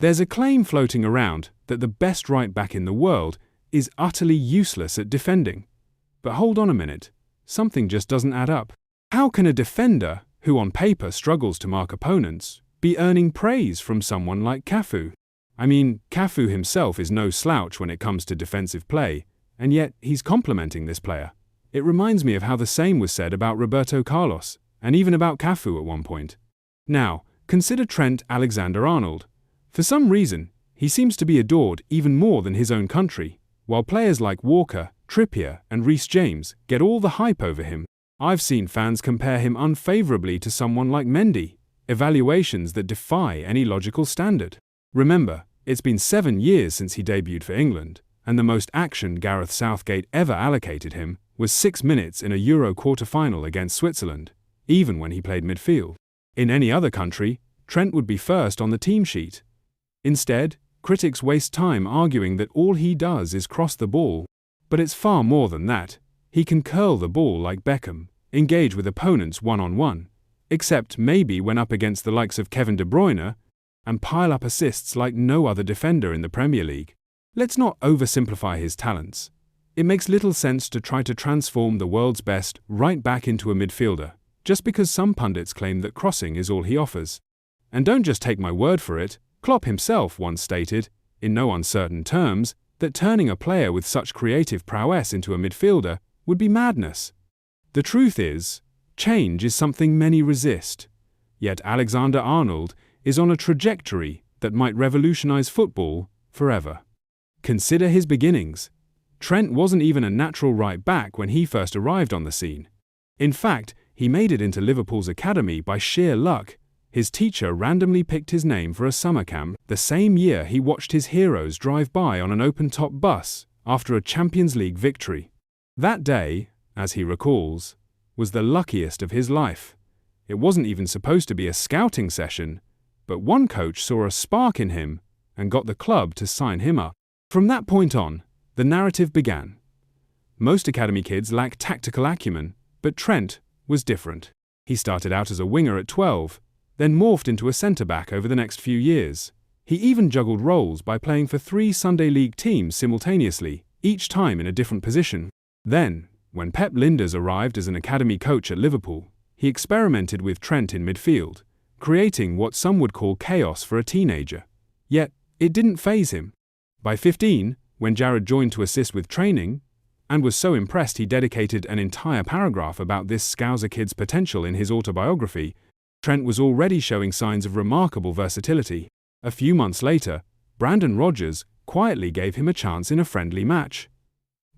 There's a claim floating around that the best right-back in the world is utterly useless at defending. But hold on a minute, something just doesn't add up. How can a defender, who on paper struggles to mark opponents, be earning praise from someone like Cafu? I mean, Cafu himself is no slouch when it comes to defensive play, and yet he's complimenting this player. It reminds me of how the same was said about Roberto Carlos, and even about Cafu at one point. Now, consider Trent Alexander-Arnold. For some reason, he seems to be adored even more than his own country, while players like Walker, Trippier, and Reece James get all the hype over him. I've seen fans compare him unfavorably to someone like Mendy, evaluations that defy any logical standard. Remember, it's been 7 years since he debuted for England, and the most action Gareth Southgate ever allocated him was 6 minutes in a Euro quarter-final against Switzerland, even when he played midfield. In any other country, Trent would be first on the team sheet. Instead, critics waste time arguing that all he does is cross the ball. But it's far more than that. He can curl the ball like Beckham, engage with opponents one-on-one, except maybe when up against the likes of Kevin De Bruyne, and pile up assists like no other defender in the Premier League. Let's not oversimplify his talents. It makes little sense to try to transform the world's best right back into a midfielder, just because some pundits claim that crossing is all he offers. And don't just take my word for it, Klopp himself once stated, in no uncertain terms, that turning a player with such creative prowess into a midfielder would be madness. The truth is, change is something many resist. Yet Alexander-Arnold is on a trajectory that might revolutionize football forever. Consider his beginnings. Trent wasn't even a natural right back when he first arrived on the scene. In fact, he made it into Liverpool's academy by sheer luck. His teacher randomly picked his name for a summer camp the same year he watched his heroes drive by on an open-top bus after a Champions League victory. That day, as he recalls, was the luckiest of his life. It wasn't even supposed to be a scouting session, but one coach saw a spark in him and got the club to sign him up. From that point on, the narrative began. Most academy kids lack tactical acumen, but Trent was different. He started out as a winger at 12, then morphed into a centre-back over the next few years. He even juggled roles by playing for 3 Sunday League teams simultaneously, each time in a different position. Then, when Pep Lijnders arrived as an academy coach at Liverpool, he experimented with Trent in midfield, creating what some would call chaos for a teenager. Yet, it didn't faze him. By 15, when Jared joined to assist with training, and was so impressed he dedicated an entire paragraph about this Scouser kid's potential in his autobiography, Trent was already showing signs of remarkable versatility. A few months later, Brandon Rodgers quietly gave him a chance in a friendly match.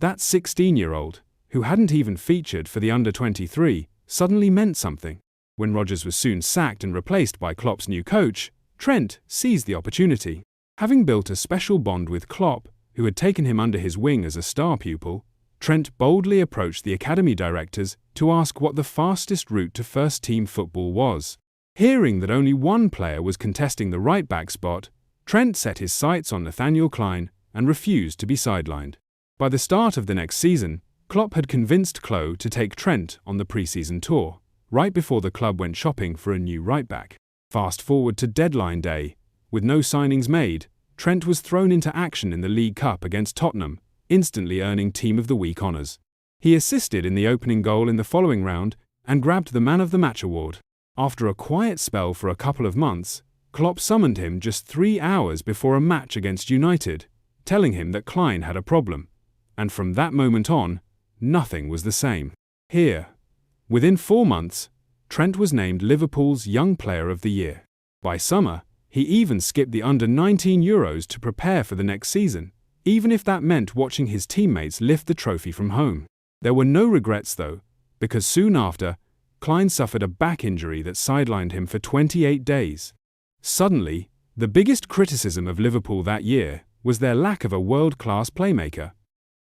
That 16-year-old, who hadn't even featured for the under-23, suddenly meant something. When Rodgers was soon sacked and replaced by Klopp's new coach, Trent seized the opportunity. Having built a special bond with Klopp, who had taken him under his wing as a star pupil, Trent boldly approached the academy directors to ask what the fastest route to first-team football was. Hearing that only one player was contesting the right-back spot, Trent set his sights on Nathaniel Clyne and refused to be sidelined. By the start of the next season, Klopp had convinced Klo to take Trent on the pre-season tour, right before the club went shopping for a new right-back. Fast forward to deadline day. With no signings made, Trent was thrown into action in the League Cup against Tottenham, instantly earning Team of the Week honours. He assisted in the opening goal in the following round and grabbed the Man of the Match award. After a quiet spell for a couple of months, Klopp summoned him just 3 hours before a match against United, telling him that Clyne had a problem. And from that moment on, nothing was the same. Here, within 4 months, Trent was named Liverpool's Young Player of the Year. By summer, he even skipped the under-19 Euros to prepare for the next season, even if that meant watching his teammates lift the trophy from home. There were no regrets though, because soon after, Clyne suffered a back injury that sidelined him for 28 days. Suddenly, the biggest criticism of Liverpool that year was their lack of a world-class playmaker.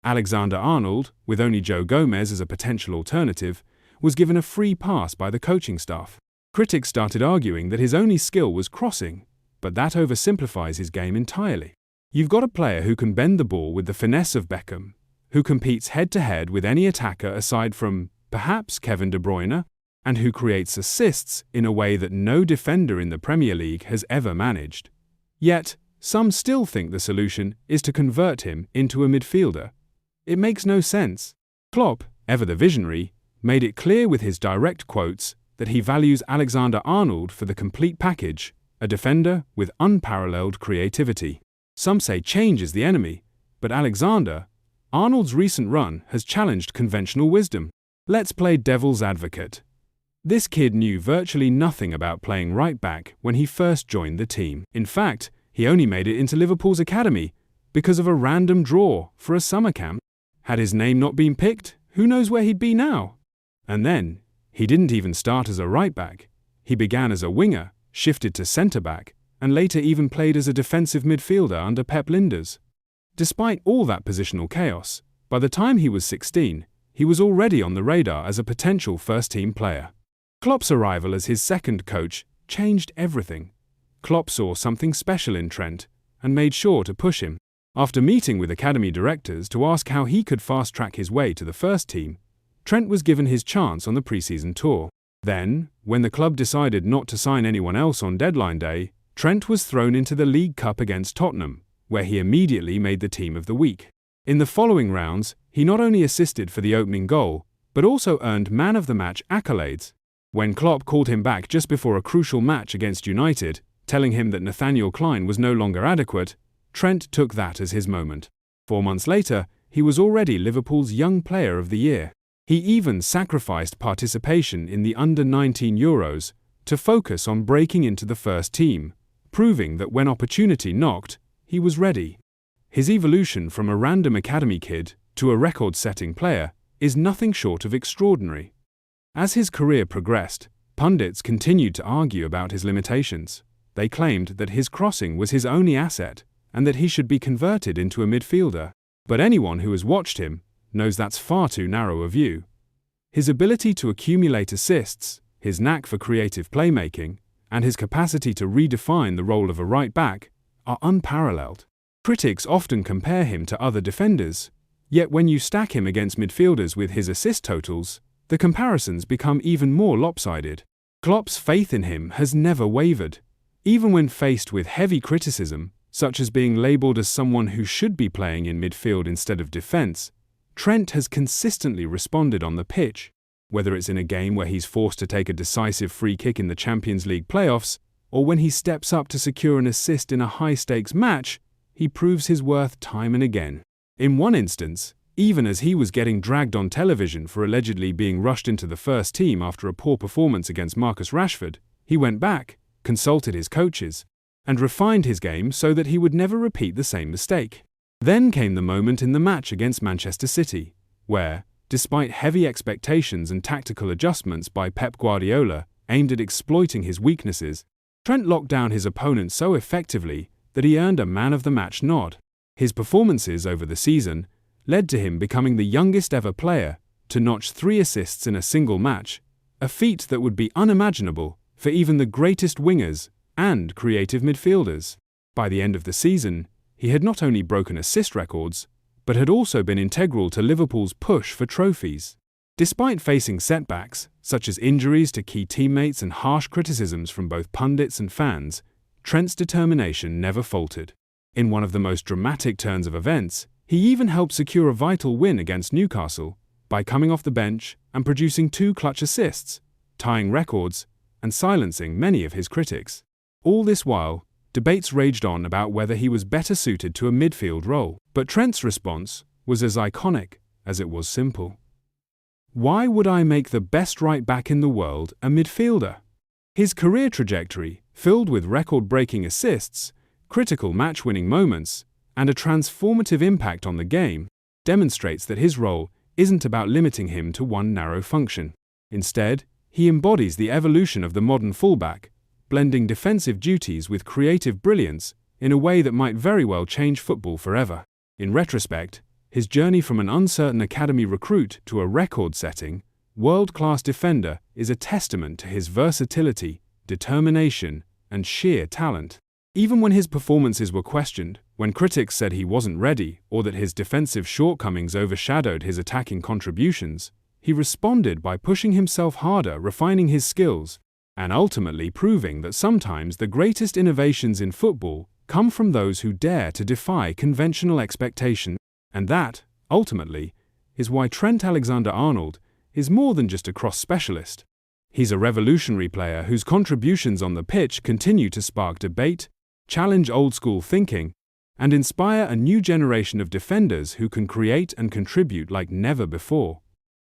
Alexander-Arnold, with only Joe Gomez as a potential alternative, was given a free pass by the coaching staff. Critics started arguing that his only skill was crossing, but that oversimplifies his game entirely. You've got a player who can bend the ball with the finesse of Beckham, who competes head-to-head with any attacker aside from, perhaps, Kevin De Bruyne, and who creates assists in a way that no defender in the Premier League has ever managed. Yet, some still think the solution is to convert him into a midfielder. It makes no sense. Klopp, ever the visionary, made it clear with his direct quotes that he values Alexander-Arnold for the complete package, a defender with unparalleled creativity. Some say change is the enemy, but Alexander-Arnold's recent run has challenged conventional wisdom. Let's play devil's advocate. This kid knew virtually nothing about playing right back when he first joined the team. In fact, he only made it into Liverpool's academy because of a random draw for a summer camp. Had his name not been picked, who knows where he'd be now? And then, he didn't even start as a right back. He began as a winger, shifted to centre back, and later even played as a defensive midfielder under Pep Linders. Despite all that positional chaos, by the time he was 16, he was already on the radar as a potential first-team player. Klopp's arrival as his second coach changed everything. Klopp saw something special in Trent and made sure to push him. After meeting with academy directors to ask how he could fast-track his way to the first team, Trent was given his chance on the pre-season tour. Then, when the club decided not to sign anyone else on deadline day, Trent was thrown into the League Cup against Tottenham, where he immediately made the team of the week. In the following rounds, he not only assisted for the opening goal, but also earned man of the match accolades. When Klopp called him back just before a crucial match against United, telling him that Nathaniel Clyne was no longer adequate, Trent took that as his moment. 4 months later, he was already Liverpool's Young Player of the Year. He even sacrificed participation in the under-19 Euros to focus on breaking into the first team, proving that when opportunity knocked, he was ready. His evolution from a random academy kid to a record-setting player is nothing short of extraordinary. As his career progressed, pundits continued to argue about his limitations. They claimed that his crossing was his only asset and that he should be converted into a midfielder. But anyone who has watched him knows that's far too narrow a view. His ability to accumulate assists, his knack for creative playmaking, and his capacity to redefine the role of a right back are unparalleled. Critics often compare him to other defenders, yet when you stack him against midfielders with his assist totals, the comparisons become even more lopsided. Klopp's faith in him has never wavered. Even when faced with heavy criticism, such as being labelled as someone who should be playing in midfield instead of defence, Trent has consistently responded on the pitch. Whether it's in a game where he's forced to take a decisive free kick in the Champions League playoffs, or when he steps up to secure an assist in a high-stakes match, he proves his worth time and again. In one instance, even as he was getting dragged on television for allegedly being rushed into the first team after a poor performance against Marcus Rashford, he went back, consulted his coaches, and refined his game so that he would never repeat the same mistake. Then came the moment in the match against Manchester City, where, despite heavy expectations and tactical adjustments by Pep Guardiola aimed at exploiting his weaknesses, Trent locked down his opponent so effectively that he earned a man-of-the-match nod. His performances over the season led to him becoming the youngest ever player to notch 3 assists in a single match, a feat that would be unimaginable for even the greatest wingers and creative midfielders. By the end of the season, he had not only broken assist records, but had also been integral to Liverpool's push for trophies. Despite facing setbacks, such as injuries to key teammates and harsh criticisms from both pundits and fans, Trent's determination never faltered. In one of the most dramatic turns of events, he even helped secure a vital win against Newcastle by coming off the bench and producing 2 clutch assists, tying records and silencing many of his critics. All this while, debates raged on about whether he was better suited to a midfield role, but Trent's response was as iconic as it was simple. Why would I make the best right back in the world a midfielder? His career trajectory, filled with record-breaking assists, critical match-winning moments, and a transformative impact on the game, demonstrates that his role isn't about limiting him to one narrow function. Instead, he embodies the evolution of the modern fullback, blending defensive duties with creative brilliance in a way that might very well change football forever. In retrospect, his journey from an uncertain academy recruit to a record-setting, world-class defender is a testament to his versatility, determination, and sheer talent. Even when his performances were questioned, when critics said he wasn't ready or that his defensive shortcomings overshadowed his attacking contributions, he responded by pushing himself harder, refining his skills, and ultimately proving that sometimes the greatest innovations in football come from those who dare to defy conventional expectation, and that, ultimately, is why Trent Alexander-Arnold is more than just a cross specialist. He's a revolutionary player whose contributions on the pitch continue to spark debate, challenge old-school thinking, and inspire a new generation of defenders who can create and contribute like never before.